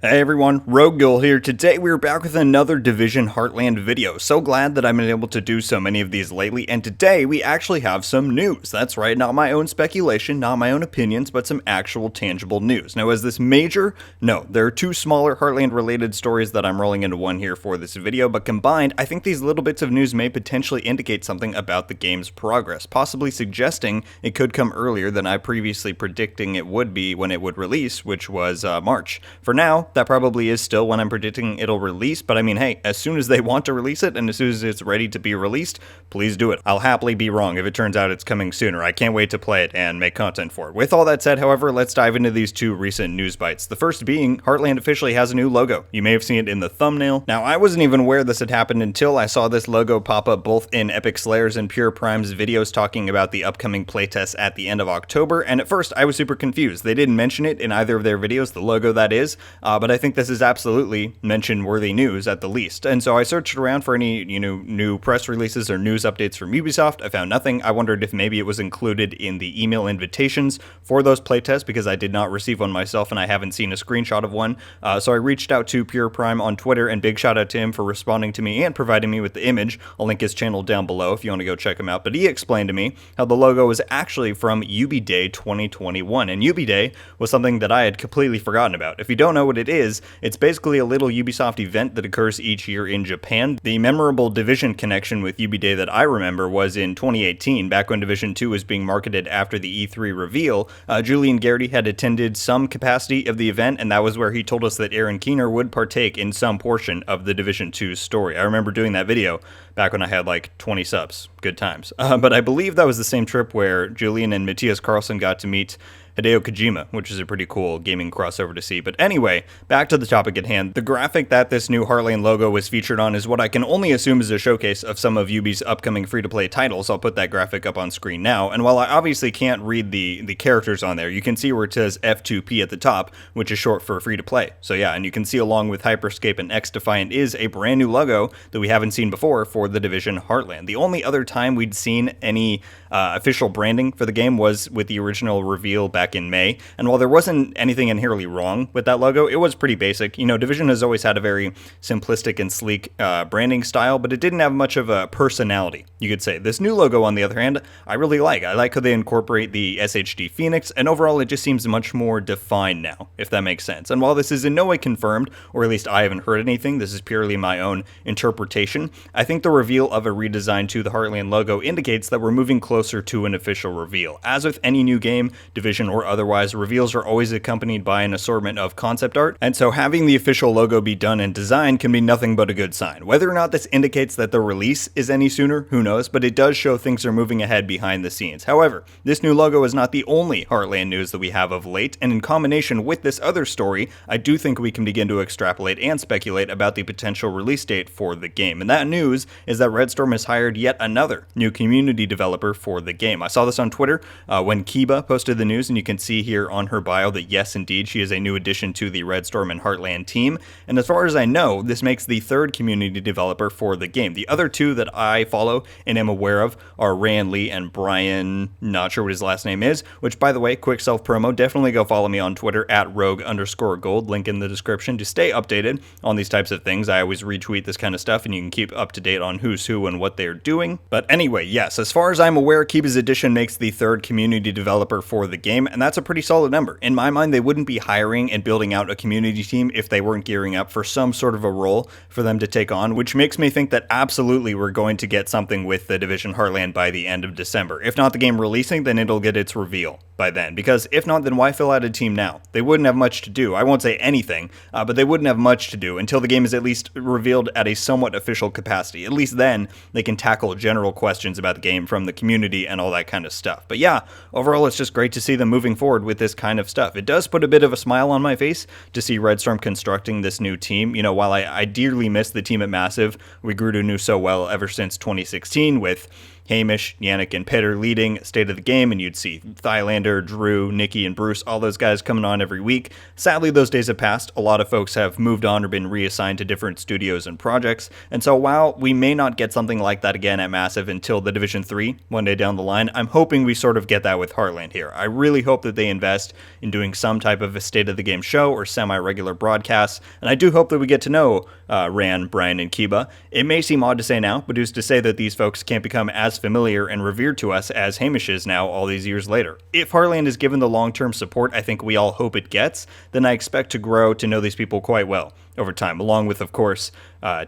Hey everyone, RogueGold here. Today we're back with another Division Heartland video. So glad that I've been able to do so many of these lately, and today we actually have some news. That's right, not my own speculation, not my own opinions, but some actual tangible news. Now is this major? No, there are two smaller Heartland related stories that I'm rolling into one here for this video, but combined, I think these little bits of news may potentially indicate something about the game's progress, possibly suggesting it could come earlier than I previously predicting it would be when it would release, which was March. For now, that probably is still when I'm predicting it'll release, but I mean, hey, as soon as they want to release it and as soon as it's ready to be released, please do it. I'll happily be wrong if it turns out it's coming sooner. I can't wait to play it and make content for it. With all that said, however, let's dive into these two recent news bites. The first being, Heartland officially has a new logo. You may have seen it in the thumbnail. Now, I wasn't even aware this had happened until I saw this logo pop up both in Epic Slayer's and Pure Prime's videos talking about the upcoming playtest at the end of October, and at first I was super confused. They didn't mention it in either of their videos, the logo that is, but I think this is absolutely mention-worthy news at the least. And so I searched around for any, new press releases or news updates from Ubisoft. I found nothing. I wondered if maybe it was included in the email invitations for those playtests because I did not receive one myself and I haven't seen a screenshot of one. So I reached out to Pure Prime on Twitter, and big shout out to him for responding to me and providing me with the image. I'll link his channel down below if you want to go check him out. But he explained to me how the logo was actually from Ubi Day 2021, and Ubi Day was something that I had completely forgotten about. If you don't know what it is, it's basically a little Ubisoft event that occurs each year in Japan. The memorable Division connection with Ubi Day that I remember was in 2018, back when Division 2 was being marketed after the E3 reveal. Julian Garrity had attended some capacity of the event, and that was where he told us that Aaron Keener would partake in some portion of the Division 2 story. I remember doing that video back when I had like 20 subs. Good times. But I believe that was the same trip where Julian and Matthias Carlson got to meet Hideo Kojima, which is a pretty cool gaming crossover to see. But anyway, back to the topic at hand. The graphic that this new Heartland logo was featured on is what I can only assume is a showcase of some of Ubi's upcoming free-to-play titles. I'll put that graphic up on screen now. And while I obviously can't read the characters on there, you can see where it says F2P at the top, which is short for free-to-play. So yeah, and you can see along with Hyperscape and X-Defiant is a brand new logo that we haven't seen before for the Division Heartland. The only other time we'd seen any official branding for the game was with the original reveal back in May, and while there wasn't anything inherently wrong with that logo, it was pretty basic. Division has always had a very simplistic and sleek branding style, but it didn't have much of a personality, you could say. This new logo, on the other hand, I really like. I like how they incorporate the SHD Phoenix, and overall it just seems much more defined now, if that makes sense. And while this is in no way confirmed, or at least I haven't heard anything, this is purely my own interpretation, I think the reveal of a redesign to the Heartland logo indicates that we're moving closer to an official reveal. As with any new game, Division or otherwise, reveals are always accompanied by an assortment of concept art, and so having the official logo be done and designed can be nothing but a good sign. Whether or not this indicates that the release is any sooner, who knows, but it does show things are moving ahead behind the scenes. However, this new logo is not the only Heartland news that we have of late, and in combination with this other story, I do think we can begin to extrapolate and speculate about the potential release date for the game. And that news is that Redstorm has hired yet another new community developer for the game. I saw this on Twitter when Kiba posted the news, and you can see here on her bio that yes, indeed, she is a new addition to the Redstorm and Heartland team. And as far as I know, this makes the third community developer for the game. The other two that I follow and am aware of are Ryan Lee and Brian, not sure what his last name is, which, by the way, quick self-promo, definitely go follow me on Twitter at Rogue_Gold, link in the description to stay updated on these types of things. I always retweet this kind of stuff, and you can keep up to date on who's who and what they're doing. But anyway, yes, as far as I'm aware, Kiba's addition makes the third community developer for the game, and that's a pretty solid number. In my mind, they wouldn't be hiring and building out a community team if they weren't gearing up for some sort of a role for them to take on, which makes me think that absolutely we're going to get something with the Division Heartland by the end of December. If not the game releasing, then it'll get its reveal by then, because if not, then why fill out a team now? They wouldn't have much to do. I won't say anything, but they wouldn't have much to do until the game is at least revealed at a somewhat official capacity. At least then, they can tackle general questions about the game from the community and all that kind of stuff. But yeah, overall, it's just great to see them moving forward with this kind of stuff. It does put a bit of a smile on my face to see Redstorm constructing this new team. While I dearly miss the team at Massive, we grew to know so well ever since 2016 with Hamish, Yannick, and Peter leading State of the Game, and you'd see Thylander, Drew, Nikki, and Bruce, all those guys coming on every week. Sadly, those days have passed. A lot of folks have moved on or been reassigned to different studios and projects, and so while we may not get something like that again at Massive until the Division 3 one day down the line, I'm hoping we sort of get that with Heartland here. I really hope that they invest in doing some type of a State of the Game show or semi-regular broadcasts, and I do hope that we get to know Ran, Brian, and Kiba. It may seem odd to say now, but who's to say that these folks can't become as familiar and revered to us as Hamish is now all these years later. If Heartland is given the long-term support I think we all hope it gets, then I expect to grow to know these people quite well over time, along with, of course,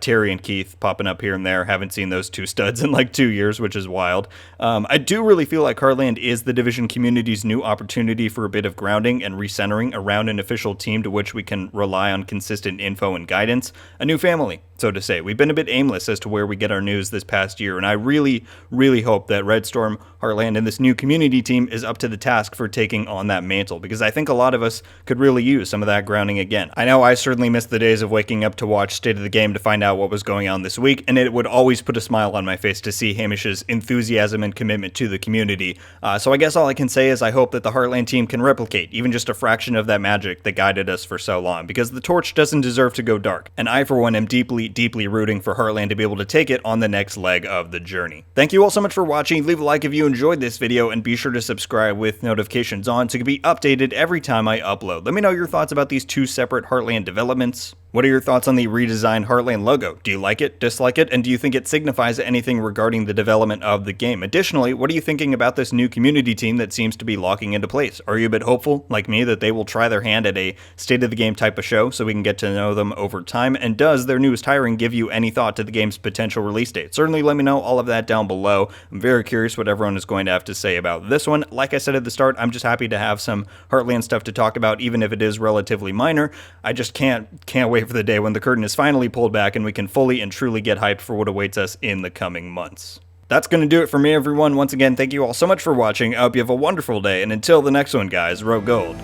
Terry and Keith popping up here and there. Haven't seen those two studs in like 2 years, which is wild. I do really feel like Heartland is the Division community's new opportunity for a bit of grounding and recentering around an official team to which we can rely on consistent info and guidance. A new family, so to say. We've been a bit aimless as to where we get our news this past year, and I really, really hope that Red Storm, Heartland, and this new community team is up to the task for taking on that mantle, because I think a lot of us could really use some of that grounding again. I know I certainly missed the days of waking up to watch State of the Game to find out what was going on this week, and it would always put a smile on my face to see Hamish's enthusiasm and commitment to the community. So I guess all I can say is I hope that the Heartland team can replicate even just a fraction of that magic that guided us for so long, because the torch doesn't deserve to go dark, and I for one am deeply, deeply rooting for Heartland to be able to take it on the next leg of the journey. Thank you all so much for watching. Leave a like if you enjoyed this video, and be sure to subscribe with notifications on so you can be updated every time I upload. Let me know your thoughts about these two separate Heartland developments. What are your thoughts on the redesigned Heartland logo? Do you like it, dislike it, and do you think it signifies anything regarding the development of the game? Additionally, what are you thinking about this new community team that seems to be locking into place? Are you a bit hopeful, like me, that they will try their hand at a State of the Game type of show so we can get to know them over time? And does their newest hiring give you any thought to the game's potential release date? Certainly let me know all of that down below. I'm very curious what everyone is going to have to say about this one. Like I said at the start, I'm just happy to have some Heartland stuff to talk about, even if it is relatively minor. I just can't wait for the day when the curtain is finally pulled back and we can fully and truly get hyped for what awaits us in the coming months. That's going to do it for me, everyone. Once again, thank you all so much for watching. I hope you have a wonderful day, and until the next one, guys, RogueGold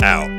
out.